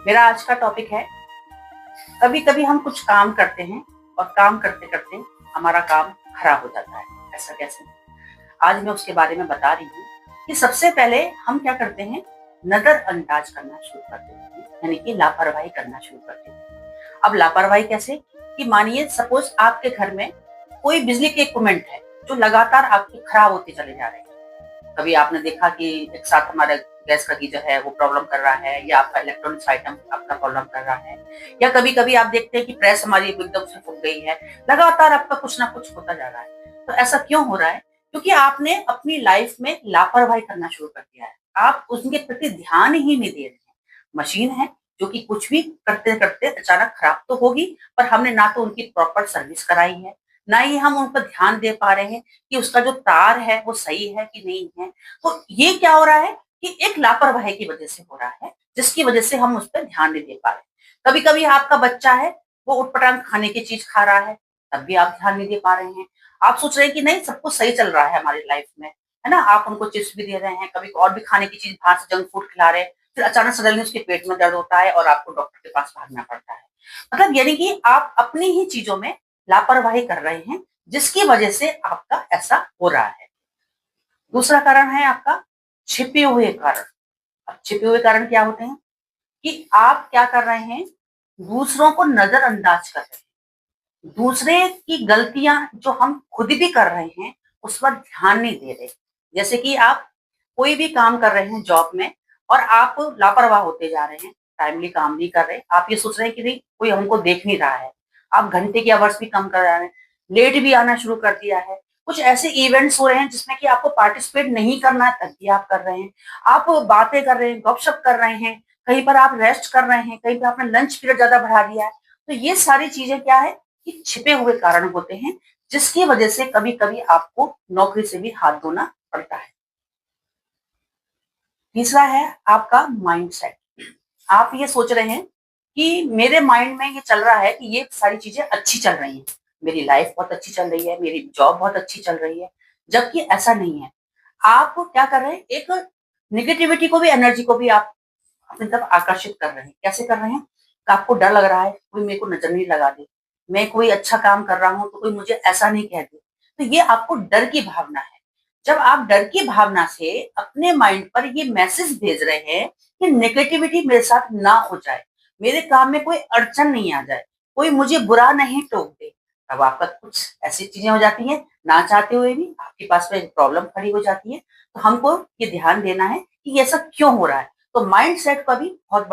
मेरा आज का टॉपिक है, कभी कभी हम कुछ काम करते हैं और काम करते करते हमारा काम खराब हो जाता है। ऐसा कैसे? आज मैं उसके बारे में बता रही हूँ कि सबसे पहले हम क्या करते हैं, नजरअंदाज करना शुरू कर देते हैं, यानी कि लापरवाही करना शुरू कर देते हैं। अब लापरवाही कैसे? कि मानिए सपोज आपके घर में कोई बिजली के इक्विपमेंट है जो लगातार आपके खराब होते चले जा रहे हैं। कभी आपने देखा कि एक साथ हमारा गैस का गीजर है वो प्रॉब्लम कर रहा है, या आपका इलेक्ट्रॉनिक्स आइटम आपका प्रॉब्लम कर रहा है, या कभी कभी आप देखते हैं कि प्रेस हमारी एकदम से फूक गई है। लगातार आपका कुछ ना कुछ होता जा रहा है। तो ऐसा क्यों हो रहा है? क्योंकि आपने अपनी लाइफ में लापरवाही करना शुरू कर दिया है। आप उसके प्रति ध्यान ही नहीं दे रहे हैं। मशीन है जो कि कुछ भी करते करते अचानक खराब तो होगी, पर हमने ना तो उनकी प्रॉपर सर्विस कराई है, ना ही हम उन पर ध्यान दे पा रहे हैं कि उसका जो तार है वो सही है कि नहीं है। तो ये क्या हो रहा है कि एक लापरवाही की वजह से हो रहा है, जिसकी वजह से हम उस पर ध्यान नहीं दे पा रहे। कभी कभी आपका बच्चा है, वो उटपटांग खाने की चीज खा रहा है, तब भी आप ध्यान नहीं दे पा रहे हैं। आप सोच रहे हैं कि नहीं, सब कुछ सही चल रहा है हमारी लाइफ में, है ना, आप उनको चिप्स भी दे रहे हैं, कभी और भी खाने की चीज बाहर से जंक फूड खिला रहे हैं, फिर अचानक सडनली उसके पेट में दर्द होता है और आपको डॉक्टर के पास भागना पड़ता है। मतलब यानी कि आप अपनी ही चीजों में लापरवाही कर रहे हैं, जिसकी वजह से आपका ऐसा हो रहा है। दूसरा कारण है आपका छिपे हुए कारण। अब छिपे हुए कारण क्या होते हैं कि आप क्या कर रहे हैं, दूसरों को नजरअंदाज कर रहे हैं। दूसरे की गलतियां जो हम खुद भी कर रहे हैं उस पर ध्यान नहीं दे रहे। जैसे कि आप कोई भी काम कर रहे हैं जॉब में, और आप लापरवाह होते जा रहे हैं, टाइमली काम नहीं कर रहे, आप ये सोच रहे हैं कि नहीं कोई हमको देख नहीं रहा है। आप घंटे के आवर्स भी कम कर रहे हैं, लेट भी आना शुरू कर दिया है। कुछ ऐसे इवेंट्स हो रहे हैं जिसमें कि आपको पार्टिसिपेट नहीं करना है, तब भी आप कर रहे हैं। आप बातें कर रहे हैं, गपशप कर रहे हैं, कहीं पर आप रेस्ट कर रहे हैं, कहीं पर आपने लंच पीरियड ज्यादा बढ़ा दिया है। तो ये सारी चीजें क्या है कि छिपे हुए कारण होते हैं, जिसकी वजह से कभी कभी आपको नौकरी से भी हाथ धोना पड़ता है। तीसरा है आपका माइंडसेट। आप ये सोच रहे हैं कि मेरे माइंड में ये चल रहा है कि ये सारी चीजें अच्छी चल रही हैं, मेरी लाइफ बहुत अच्छी चल रही है, मेरी जॉब बहुत अच्छी चल रही है, जबकि ऐसा नहीं है। आप क्या कर रहे हैं, एक निगेटिविटी को भी, एनर्जी को भी आप अपनी तरफ आकर्षित कर रहे हैं। कैसे कर रहे हैं कि आपको डर लग रहा है कोई मेरे को नजर नहीं लगा दे, मैं कोई अच्छा काम कर रहा हूं तो कोई मुझे ऐसा नहीं कह दे। तो ये आपको डर की भावना है। जब आप डर की भावना से अपने माइंड पर ये मैसेज भेज रहे हैं कि नेगेटिविटी मेरे साथ ना हो जाए, मेरे काम में कोई अड़चन नहीं आ जाए, कोई मुझे बुरा नहीं टोक दे, तब आपका कुछ ऐसी चीजें हो जाती हैं, ना चाहते हुए भी आपके पास में प्रॉब्लम खड़ी हो जाती है। तो हमको ये ध्यान देना है कि ये सब क्यों हो रहा है। तो माइंड सेट का भी बहुत